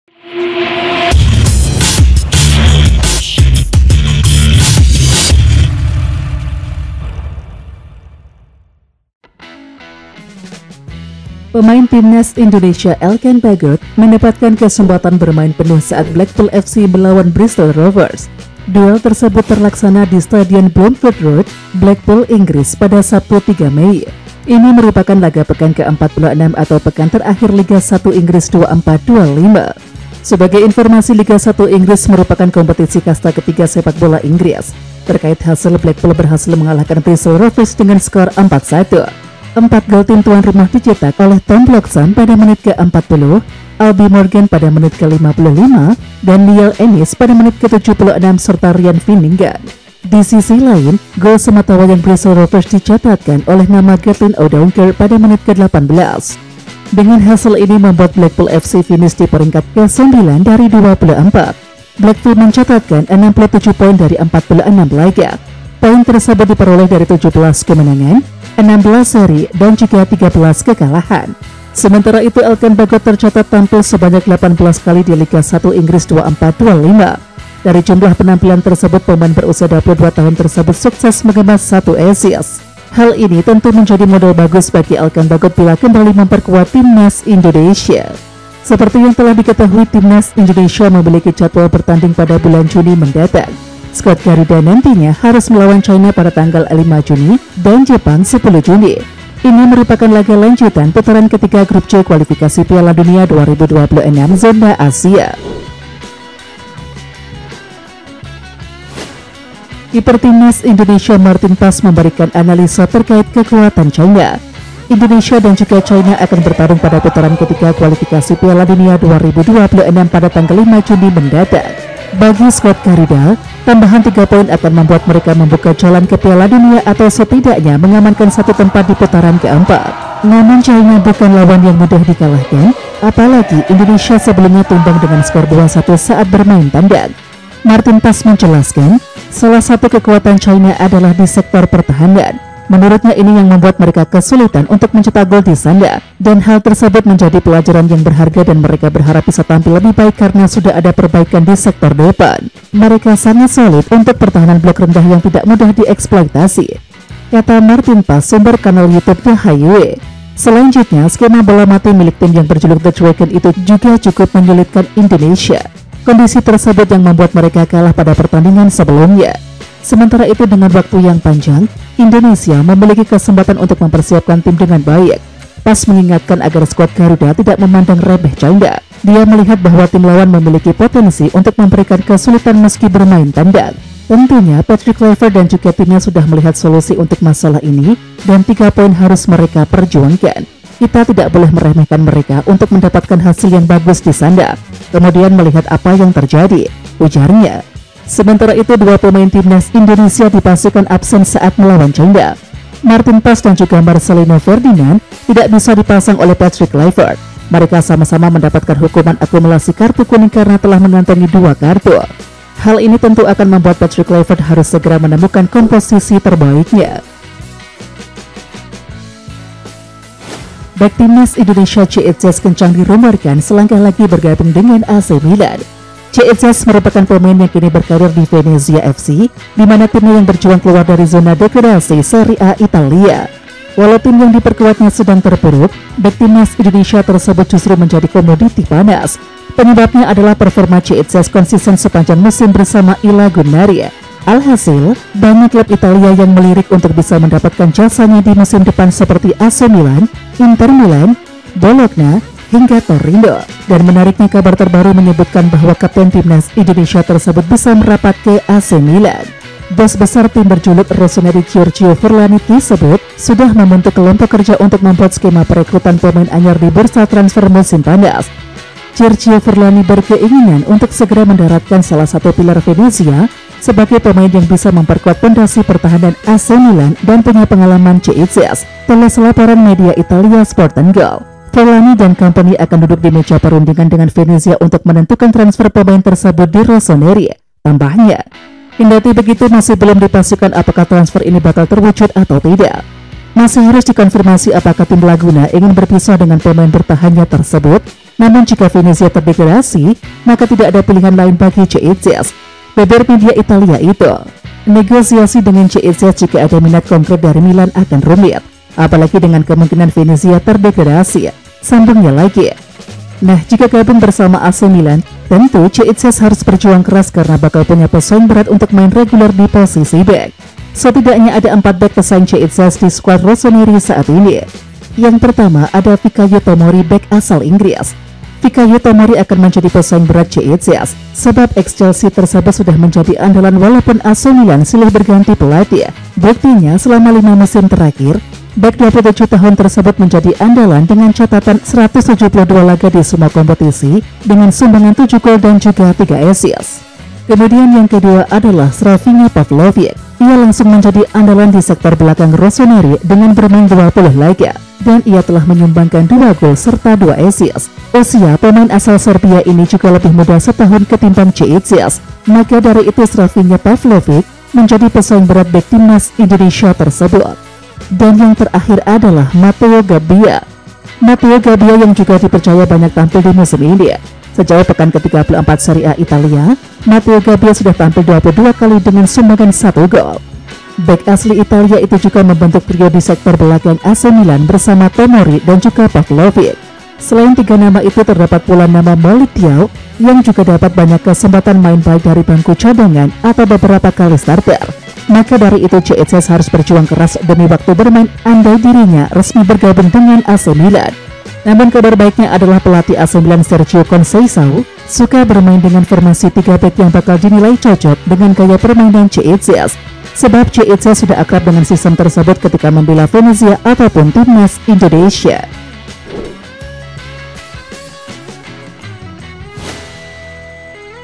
Pemain timnas Indonesia Elkan Bagot mendapatkan kesempatan bermain penuh saat Blackpool FC melawan Bristol Rovers. Duel tersebut terlaksana di Stadion Bromford Road, Blackpool, Inggris pada Sabtu 3 Mei. Ini merupakan laga pekan ke-46 atau pekan terakhir Liga 1 Inggris 24-25. Sebagai informasi, Liga 1 Inggris merupakan kompetisi kasta ketiga sepak bola Inggris. Terkait hasil, Blackpool berhasil mengalahkan Bristol Rovers dengan skor 4-1. 4 gol tim tuan rumah dicetak oleh Tom Bloxham pada menit ke-40, Albi Morgan pada menit ke-55, dan Neil Ennis pada menit ke-76 serta Ryan Finningan. Di sisi lain, gol sematawayang Bristol Rovers dicatatkan oleh nama Gatlin O'Donkor pada menit ke-18. Dengan hasil ini membuat Blackpool FC finish di peringkat ke-9 dari 24. Blackpool mencatatkan 67 poin dari 46 laga. Poin tersebut diperoleh dari 17 kemenangan, 16 seri, dan juga 13 kekalahan. Sementara itu, Elkan Bagot tercatat tampil sebanyak 18 kali di Liga 1 Inggris 24-25. Dari jumlah penampilan tersebut, pemain berusia 22 tahun tersebut sukses mengemas 1 assist. Hal ini tentu menjadi modal bagus bagi Elkan Bagot bila kembali memperkuat timnas Indonesia. Seperti yang telah diketahui, timnas Indonesia memiliki jadwal bertanding pada bulan Juni mendatang. Skuad Garuda nantinya harus melawan China pada tanggal 5 Juni dan Jepang 10 Juni. Ini merupakan laga lanjutan putaran ketiga grup C kualifikasi Piala Dunia 2026 zona Asia. Kiper timnas Indonesia Martin Paes memberikan analisa terkait kekuatan China. Indonesia dan juga China akan bertarung pada putaran ketiga kualifikasi Piala Dunia 2026 pada tanggal 5 Juni mendatang. Bagi skuad Garuda, tambahan 3 poin akan membuat mereka membuka jalan ke Piala Dunia atau setidaknya mengamankan satu tempat di putaran keempat. Namun China bukan lawan yang mudah dikalahkan, apalagi Indonesia sebelumnya tumbang dengan skor 2-1 saat bermain tandang. Martin Paes menjelaskan, salah satu kekuatan China adalah di sektor pertahanan. Menurutnya ini yang membuat mereka kesulitan untuk mencetak gol di sana, dan hal tersebut menjadi pelajaran yang berharga dan mereka berharap bisa tampil lebih baik karena sudah ada perbaikan di sektor depan. Mereka sangat solid untuk pertahanan blok rendah yang tidak mudah dieksploitasi, kata Martin Paes, sumber kanal YouTube The Highway. Selanjutnya, skema bola mati milik tim yang berjuluk The Dragon itu juga cukup menyulitkan Indonesia. Kondisi tersebut yang membuat mereka kalah pada pertandingan sebelumnya. Sementara itu, dengan waktu yang panjang, Indonesia memiliki kesempatan untuk mempersiapkan tim dengan baik. Paes mengingatkan agar skuad Garuda tidak memandang remeh China. Dia melihat bahwa tim lawan memiliki potensi untuk memberikan kesulitan meski bermain tandang. Tentunya Patrick Kluivert dan juga timnya sudah melihat solusi untuk masalah ini, dan 3 poin harus mereka perjuangkan. Kita tidak boleh meremehkan mereka untuk mendapatkan hasil yang bagus di sana, kemudian melihat apa yang terjadi, ujarnya. Sementara itu, 2 pemain timnas Indonesia dipastikan absen saat melawan China. Martin Paes dan juga Marcelino Ferdinand tidak bisa dipasang oleh Patrick Kluivert. Mereka sama-sama mendapatkan hukuman akumulasi kartu kuning karena telah mengantongi 2 kartu. Hal ini tentu akan membuat Patrick Kluivert harus segera menemukan komposisi terbaiknya. Bek timnas Indonesia Ch kencang dirumorkan selangkah lagi bergabung dengan AC Milan. Ch merupakan pemain yang kini berkarir di Venezia FC, di mana timnya yang berjuang keluar dari zona degradasi Serie A Italia. Walau tim yang diperkuatnya sedang terpuruk, bek timnas Indonesia tersebut justru menjadi komoditi panas. Penyebabnya adalah performa Ch konsisten sepanjang musim bersama Ila Gunnaria. Alhasil, banyak klub Italia yang melirik untuk bisa mendapatkan jasanya di musim depan seperti AC Milan, Inter Milan, Bologna, hingga Torino. Dan menariknya, kabar terbaru menyebutkan bahwa kapten timnas Indonesia tersebut bisa merapat ke AC Milan. Bos besar tim berjuluk Rossoneri Giorgio Furlani tersebut sudah membentuk kelompok kerja untuk membuat skema perekrutan pemain anyar di bursa transfer musim panas. Giorgio Furlani berkeinginan untuk segera mendaratkan salah satu pilar Venezia sebagai pemain yang bisa memperkuat fondasi pertahanan AC Milan dan punya pengalaman CICS, telah laporan media Italia Sport and Goal. Furlani dan company akan duduk di meja perundingan dengan Venezia untuk menentukan transfer pemain tersebut di Rossoneri. Tambahnya, kendati begitu masih belum dipastikan apakah transfer ini bakal terwujud atau tidak. Masih harus dikonfirmasi apakah tim Laguna ingin berpisah dengan pemain bertahannya tersebut Namun jika Venezia terdegradasi, maka tidak ada pilihan lain bagi CICS. Beber media Italia itu, negosiasi dengan CICS jika ada minat konkret dari Milan akan rumit, apalagi dengan kemungkinan Venezia terdegradasi. Sambungnya lagi, nah jika gabung bersama AC Milan, tentu CICS harus berjuang keras karena bakal punya pesaing berat untuk main reguler di posisi back. Setidaknya ada 4 back pesaing CICS di skuad Rossoneri saat ini. Yang pertama ada Fikayo Tomori, back asal Inggris. Fikayo Tomori akan menjadi pesaing berat CICS sebab ex-Chelsea tersebut sudah menjadi andalan walaupun AC Milan silih berganti pelatih. Buktinya selama 5 musim terakhir, back 27 tahun tersebut menjadi andalan dengan catatan 172 laga di semua kompetisi dengan sumbangan 7 gol dan juga 3 assist. Kemudian yang kedua adalah Sravinja Pavlovic. Ia langsung menjadi andalan di sektor belakang Rossoneri dengan bermain 20 laga dan ia telah menyumbangkan 2 gol serta 2 assist. Usia pemain asal Serbia ini juga lebih muda setahun ketimbang CICS, maka dari itu Sravinja Pavlovic menjadi pesaing berat bek timnas Indonesia tersebut. Dan yang terakhir adalah Matteo Gabbia. Matteo Gabbia yang juga dipercaya banyak tampil di musim ini. Sejauh pekan ke-34 Serie A Italia, Matteo Gabbia sudah tampil 22 kali dengan sumbangan 1 gol. Bek asli Italia itu juga membentuk trio di sektor belakang AC Milan bersama Tomori dan juga Pavlovic. Selain 3 nama itu terdapat pula nama Malik Diaw yang juga dapat banyak kesempatan main baik dari bangku cadangan atau beberapa kali starter. Maka dari itu CICS harus berjuang keras demi waktu bermain andai dirinya resmi bergabung dengan AC Milan. Namun kabar baiknya adalah pelatih AC Milan Sergio Conceição suka bermain dengan formasi 3 back yang bakal dinilai cocok dengan gaya permainan CICS. Sebab CICS sudah akrab dengan sistem tersebut ketika membela Venezia ataupun timnas Indonesia.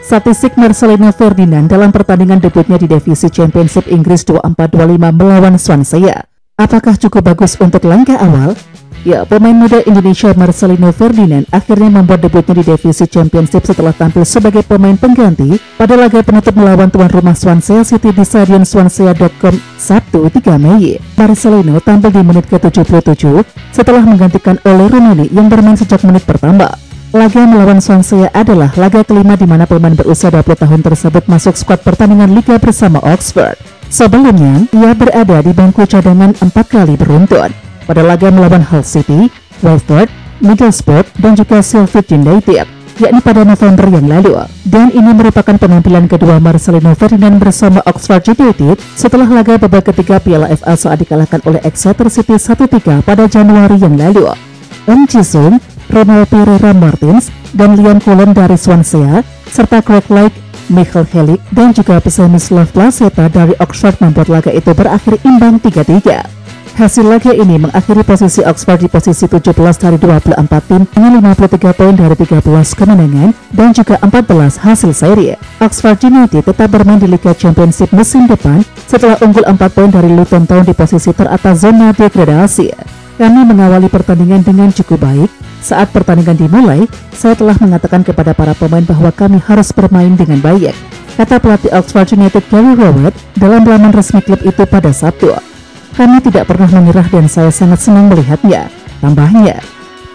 Statistik Marcelino Ferdinand dalam pertandingan debutnya di divisi Championship Inggris 24-25 melawan Swansea. Apakah cukup bagus untuk langkah awal? Ya, pemain muda Indonesia Marcelino Ferdinand akhirnya membuat debutnya di divisi Championship setelah tampil sebagai pemain pengganti pada laga penutup melawan tuan rumah Swansea City di Stadion Swansea.com Sabtu 3 Mei. Marcelino tampil di menit ke-77 setelah menggantikan Ole Rooney yang bermain sejak menit pertama. Laga melawan Swansea adalah laga kelima di mana pemain berusia 20 tahun tersebut masuk skuad pertandingan Liga bersama Oxford. Sebelumnya, ia berada di bangku cadangan 4 kali beruntun pada laga melawan Hull City, Watford, Middlesbrough, dan juga Sheffield United, yakni pada November yang lalu. Dan ini merupakan penampilan kedua Marcelino Ferdinand bersama Oxford United setelah laga babak ketiga Piala FA saat dikalahkan oleh Exeter City 1-3 pada Januari yang lalu. Em Jisung, Ronald Pereira Martins, dan Liam Cullen dari Swansea, serta Craig Lake, Michael Helik, dan juga Przemysław Placeta dari Oxford membuat laga itu berakhir imbang 3-3. Hasil laga ini mengakhiri posisi Oxford di posisi 17 dari 24 tim dengan 53 poin dari 13 kemenangan dan juga 14 hasil seri. Oxford United tetap bermain di Liga Championship musim depan setelah unggul 4 poin dari Luton Town di posisi teratas zona degradasi. Kami mengawali pertandingan dengan cukup baik. Saat pertandingan dimulai, saya telah mengatakan kepada para pemain bahwa kami harus bermain dengan baik, kata pelatih Oxford United Gary Rowett dalam laman resmi klub itu pada Sabtu. Kami tidak pernah menyerah dan saya sangat senang melihatnya, tambahnya.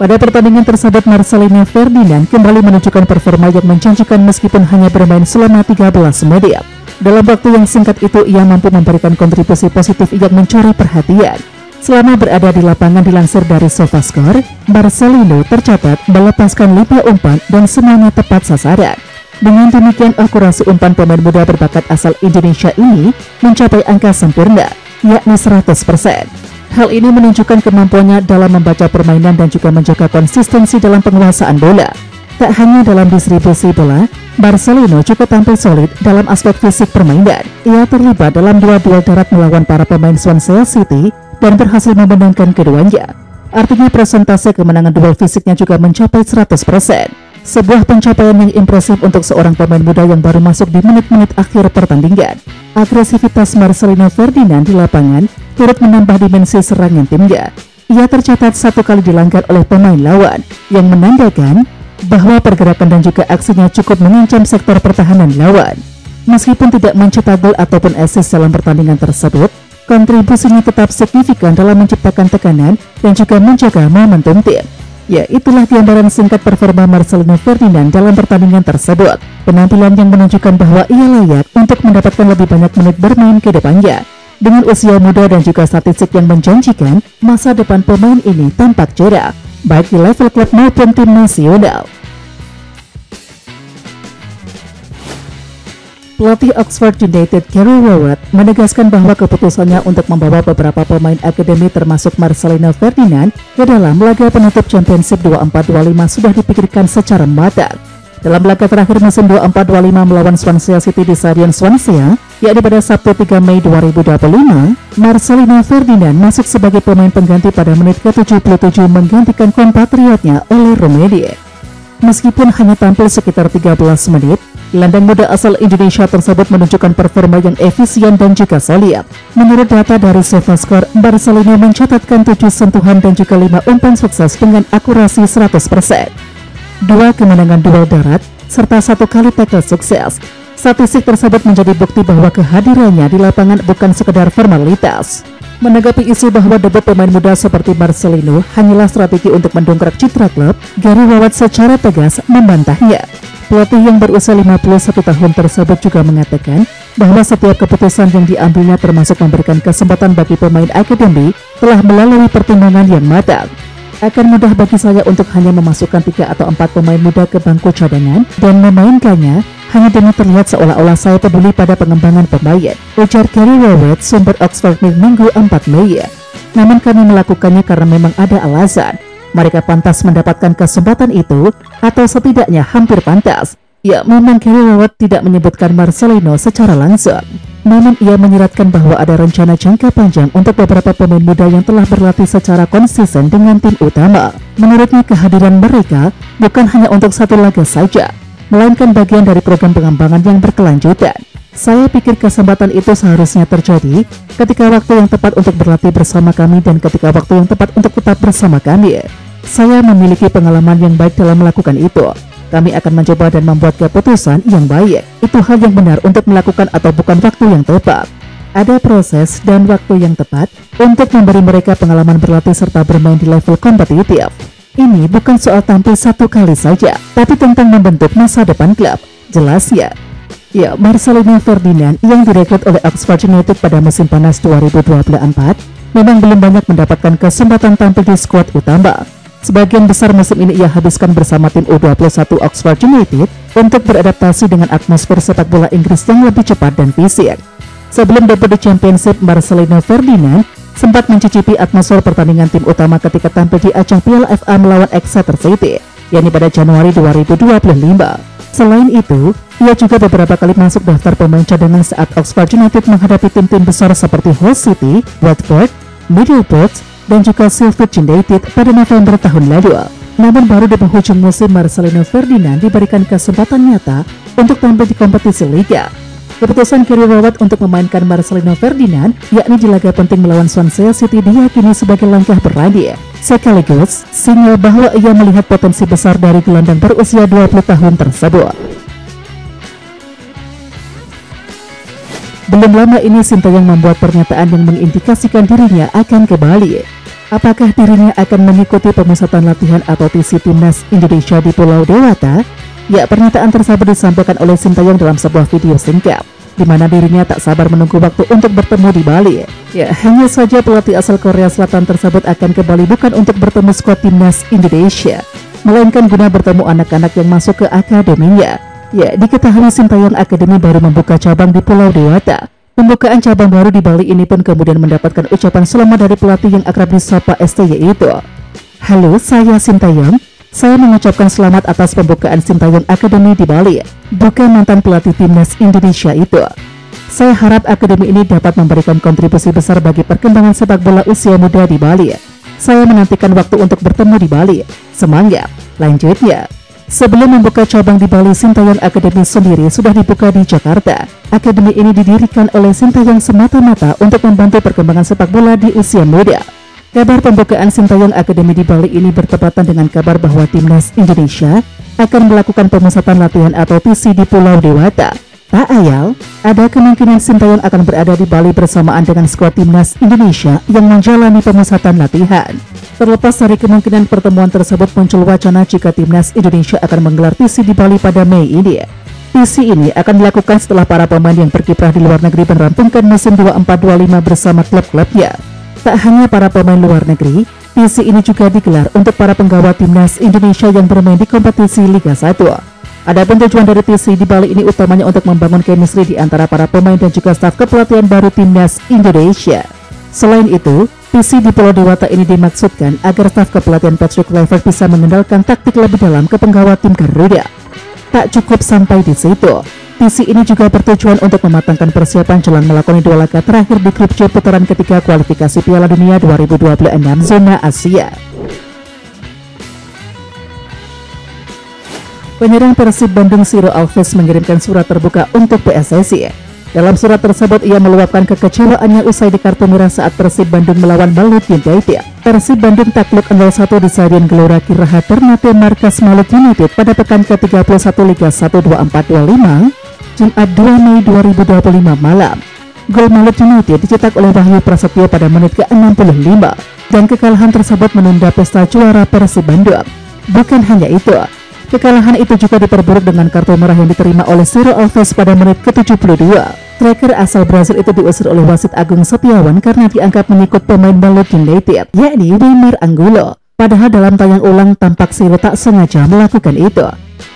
Pada pertandingan tersebut Marcelino Ferdinand kembali menunjukkan performa yang menjanjikan meskipun hanya bermain selama 13 menit. Dalam waktu yang singkat itu ia mampu memberikan kontribusi positif yang mencuri perhatian. Selama berada di lapangan dilansir dari SofaScore, Marcelino tercatat melepaskan 5 umpan dan semuanya tepat sasaran. Dengan demikian akurasi umpan pemain muda berbakat asal Indonesia ini mencapai angka sempurna, yakni 100%. Hal ini menunjukkan kemampuannya dalam membaca permainan dan juga menjaga konsistensi dalam penguasaan bola. Tak hanya dalam distribusi bola, Marcelino juga tampil solid dalam aspek fisik permainan. Ia terlibat dalam 2 duel darat melawan para pemain Swansea City dan berhasil memenangkan keduanya. Artinya persentase kemenangan duel fisiknya juga mencapai 100%. Sebuah pencapaian yang impresif untuk seorang pemain muda yang baru masuk di menit-menit akhir pertandingan. Agresivitas Marcelino Ferdinand di lapangan turut menambah dimensi serangan timnya. Ia tercatat 1 kali dilanggar oleh pemain lawan, yang menandakan bahwa pergerakan dan juga aksinya cukup mengancam sektor pertahanan lawan. Meskipun tidak mencetak gol ataupun assist dalam pertandingan tersebut, kontribusinya tetap signifikan dalam menciptakan tekanan dan juga menjaga momentum tim. Ya, itulah gambaran singkat performa Marcelino Ferdinand dalam pertandingan tersebut. Penampilan yang menunjukkan bahwa ia layak untuk mendapatkan lebih banyak menit bermain ke depannya. Dengan usia muda dan juga statistik yang menjanjikan, masa depan pemain ini tampak cerah, baik di level klub maupun tim nasional. Pelatih Oxford United Gary Rowett menegaskan bahwa keputusannya untuk membawa beberapa pemain akademi termasuk Marcelino Ferdinand ke dalam laga penutup Championship 24-25 sudah dipikirkan secara matang. Dalam laga terakhir musim 24-25 melawan Swansea City di Stadion Swansea, yakni pada Sabtu 3 Mei 2025, Marcelino Ferdinand masuk sebagai pemain pengganti pada menit ke-77 menggantikan kompatriotnya Ole Rummenigge. Meskipun hanya tampil sekitar 13 menit, gelandang muda asal Indonesia tersebut menunjukkan performa yang efisien dan juga solid. Menurut data dari SofaScore, Marcelino mencatatkan 7 sentuhan dan juga 5 umpan sukses dengan akurasi 100%. 2 kemenangan duel darat, serta 1 kali tackle sukses. Statistik tersebut menjadi bukti bahwa kehadirannya di lapangan bukan sekedar formalitas. Menanggapi isu bahwa debut pemain muda seperti Marcelino hanyalah strategi untuk mendongkrak citra klub, Gary Rowett secara tegas membantahnya. Pelatih yang berusia 51 tahun tersebut juga mengatakan bahwa setiap keputusan yang diambilnya termasuk memberikan kesempatan bagi pemain akademi telah melalui pertimbangan yang matang. Akan mudah bagi saya untuk hanya memasukkan 3 atau 4 pemain muda ke bangku cadangan dan memainkannya hanya demi terlihat seolah-olah saya peduli pada pengembangan pemain, ujar Gary Rowett, sumber Oxford News Minggu 4 Mei. Namun kami melakukannya karena memang ada alasan. Mereka pantas mendapatkan kesempatan itu, atau setidaknya hampir pantas. Ya, memang Gary Rowett tidak menyebutkan Marcelino secara langsung. Namun ia menyiratkan bahwa ada rencana jangka panjang untuk beberapa pemain muda yang telah berlatih secara konsisten dengan tim utama. Menurutnya kehadiran mereka bukan hanya untuk satu laga saja, melainkan bagian dari program pengembangan yang berkelanjutan. Saya pikir kesempatan itu seharusnya terjadi ketika waktu yang tepat untuk berlatih bersama kami dan ketika waktu yang tepat untuk tetap bersama kami. Saya memiliki pengalaman yang baik dalam melakukan itu. Kami akan mencoba dan membuat keputusan yang baik. Itu hal yang benar untuk melakukan atau bukan waktu yang tepat. Ada proses dan waktu yang tepat untuk memberi mereka pengalaman berlatih serta bermain di level kompetitif. Ini bukan soal tampil satu kali saja, tapi tentang membentuk masa depan klub. Jelas ya? Ya, Marcelino Ferdinand yang direkrut oleh Oxford United pada musim panas 2024 memang belum banyak mendapatkan kesempatan tampil di skuad utama. Sebagian besar musim ini ia habiskan bersama tim U21 Oxford United untuk beradaptasi dengan atmosfer sepak bola Inggris yang lebih cepat dan fisik. Sebelum debut di Championship, Marcelino Ferdinand sempat mencicipi atmosfer pertandingan tim utama ketika tampil di ajang Piala FA melawan Exeter City, yakni pada Januari 2025. Selain itu, ia juga beberapa kali masuk daftar pemain cadangan saat Oxford United menghadapi tim-tim besar seperti Hull City, Watford, Middlesbrough, dan juga Sheffield United pada November tahun lalu. Namun baru di penghujung musim Marcelino Ferdinand diberikan kesempatan nyata untuk tampil di kompetisi Liga. Keputusan Gary Rowett untuk memainkan Marcelino Ferdinand, yakni di laga penting melawan Swansea City, diyakini sebagai langkah berani. Sekaligus sinyal bahwa ia melihat potensi besar dari gelandang berusia 20 tahun tersebut. Belum lama ini Sintayong membuat pernyataan yang mengindikasikan dirinya akan kembali. Apakah dirinya akan mengikuti pemusatan latihan atau TC Timnas Indonesia di Pulau Dewata? Ya, pernyataan tersebut disampaikan oleh Sintayong dalam sebuah video singkat, di mana dirinya tak sabar menunggu waktu untuk bertemu di Bali. Ya, hanya saja pelatih asal Korea Selatan tersebut akan kembali bukan untuk bertemu skuad Timnas Indonesia, melainkan guna bertemu anak-anak yang masuk ke akademinya. Ya, diketahui Sintayong Akademi baru membuka cabang di Pulau Dewata. Pembukaan cabang baru di Bali ini pun kemudian mendapatkan ucapan selamat dari pelatih yang akrab disapa ST, yaitu, "Halo, saya Sintayong. Saya mengucapkan selamat atas pembukaan Sintayong Akademi di Bali, bukan mantan pelatih Timnas Indonesia itu. Saya harap akademi ini dapat memberikan kontribusi besar bagi perkembangan sepak bola usia muda di Bali. Saya menantikan waktu untuk bertemu di Bali. Semangat!" Lanjutnya, sebelum membuka cabang di Bali, Sintayong Akademi sendiri sudah dibuka di Jakarta. Akademi ini didirikan oleh Sintayong semata-mata untuk membantu perkembangan sepak bola di usia muda. Kabar pembukaan Sintayong Akademi di Bali ini bertepatan dengan kabar bahwa Timnas Indonesia akan melakukan pemusatan latihan atau TC di Pulau Dewata. Tak ayal, ada kemungkinan Sintayong akan berada di Bali bersamaan dengan skuad timnas Indonesia yang menjalani pemusatan latihan. Terlepas dari kemungkinan pertemuan tersebut, muncul wacana jika timnas Indonesia akan menggelar TC di Bali pada Mei ini. TC ini akan dilakukan setelah para pemain yang berkiprah di luar negeri merampungkan musim 24-25 bersama klub-klubnya. Tak hanya para pemain luar negeri, TC ini juga digelar untuk para penggawa timnas Indonesia yang bermain di kompetisi Liga 1. Adapun tujuan dari TC di Bali ini utamanya untuk membangun chemistry di antara para pemain dan juga staf kepelatihan baru timnas Indonesia. Selain itu, TC di Pulau Dewata ini dimaksudkan agar staf kepelatihan Patrick Kluivert bisa mengendalikan taktik lebih dalam ke penggawa tim Garuda. Tak cukup sampai di situ, TC ini juga bertujuan untuk mematangkan persiapan jelang melakoni dua laga terakhir di grup C putaran ketiga kualifikasi Piala Dunia 2026 zona Asia. Penyerang Persib Bandung Ciro Alves mengirimkan surat terbuka untuk PSSI. Dalam surat tersebut ia meluapkan kekecewaannya usai di kartu merah saat Persib Bandung melawan Malut United. Persib Bandung takluk 0-1 di Stadion Gelora Kiraha Ternate markas Malut United pada pekan ke-31 Liga 1 24-25 Jumat 2 Mei 2025 malam. Gol Malut United dicetak oleh Wahyu Prasetyo pada menit ke-65 dan kekalahan tersebut menunda pesta juara Persib Bandung. Bukan hanya itu, kekalahan itu juga diperburuk dengan kartu merah yang diterima oleh Ciro Alves pada menit ke-72. Striker asal Brasil itu diusir oleh wasit Agung Setiawan karena dianggap menyikut pemain Malut United, yakni Weimar Angulo. Padahal dalam tayang ulang tampak Ciro tak sengaja melakukan itu.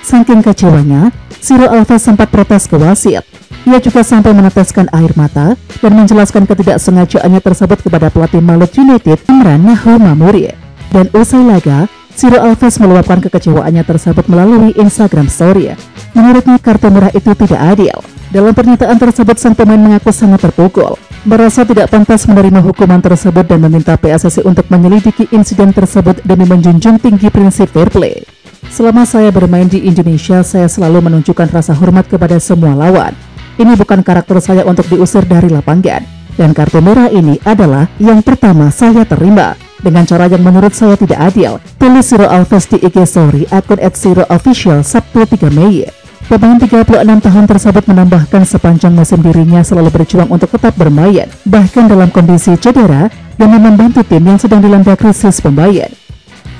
Saking kecewanya, Ciro Alves sempat protes ke wasit. Ia juga sampai meneteskan air mata dan menjelaskan ketidaksengajaannya tersebut kepada pelatih Malut United, Imran Nahomamuri. Dan usai laga, Ciro Alves meluapkan kekecewaannya tersebut melalui Instagram Story. Menurutnya kartu merah itu tidak adil. Dalam pernyataan tersebut sang pemain mengaku sangat terpukul, merasa tidak pantas menerima hukuman tersebut dan meminta PSSI untuk menyelidiki insiden tersebut demi menjunjung tinggi prinsip fair play. Selama saya bermain di Indonesia, saya selalu menunjukkan rasa hormat kepada semua lawan. Ini bukan karakter saya untuk diusir dari lapangan. Dan kartu merah ini adalah yang pertama saya terima dengan cara yang menurut saya tidak adil, tulis Ciro Alves di IG Story akun @CiroOfficial Sabtu 3 Mei. Pemain 36 tahun tersebut menambahkan sepanjang musim dirinya selalu berjuang untuk tetap bermain, bahkan dalam kondisi cedera, demi membantu tim yang sedang dilanda krisis pemain.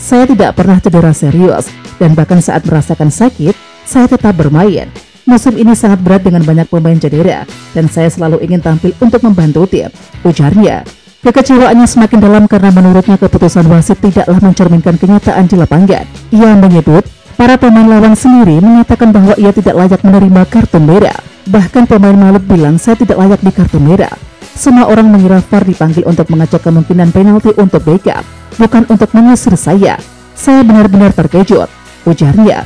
Saya tidak pernah cedera serius, dan bahkan saat merasakan sakit, saya tetap bermain. Musim ini sangat berat dengan banyak pemain cedera, dan saya selalu ingin tampil untuk membantu tim, ujarnya. Kekecewaannya semakin dalam karena menurutnya keputusan wasit tidaklah mencerminkan kenyataan di lapangan. Ia menyebut, para pemain lawan sendiri menyatakan bahwa ia tidak layak menerima kartu merah. Bahkan pemain Malut bilang saya tidak layak di kartu merah. Semua orang mengira VAR dipanggil untuk mengecek kemungkinan penalti untuk backup, bukan untuk mengusir saya. Saya benar-benar terkejut, ujarnya.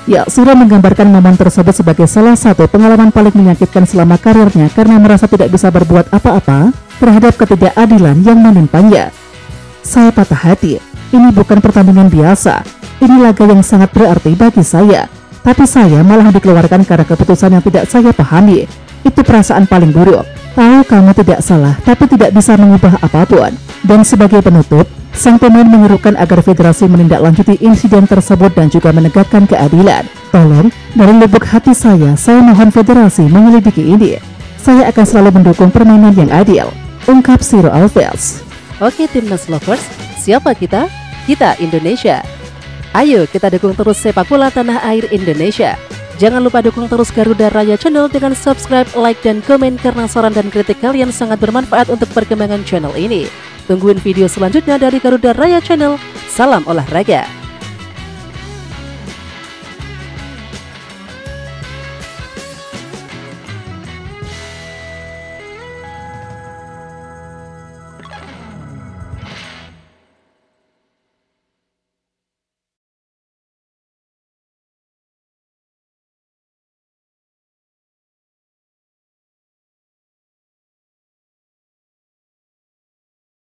Ya, Ciro menggambarkan momen tersebut sebagai salah satu pengalaman paling menyakitkan selama karirnya karena merasa tidak bisa berbuat apa-apa terhadap ketidakadilan yang menimpanya. Saya patah hati, ini bukan pertandingan biasa, ini laga yang sangat berarti bagi saya, tapi saya malah dikeluarkan karena keputusan yang tidak saya pahami. Itu perasaan paling buruk. Tahu kamu tidak salah, tapi tidak bisa mengubah apapun. Dan sebagai penutup, sang pemain menyerukan agar federasi menindaklanjuti insiden tersebut dan juga menegakkan keadilan. Tolong, dari lubuk hati saya mohon federasi menyelidiki ini. Saya akan selalu mendukung permainan yang adil, ungkap Ciro Alves. Oke Timnas Lovers, siapa kita? Kita Indonesia. Ayo kita dukung terus sepak bola tanah air Indonesia. Jangan lupa dukung terus Garuda Raya Channel dengan subscribe, like, dan komen karena saran dan kritik kalian sangat bermanfaat untuk perkembangan channel ini. Tungguin video selanjutnya dari Garuda Raya Channel. Salam olahraga.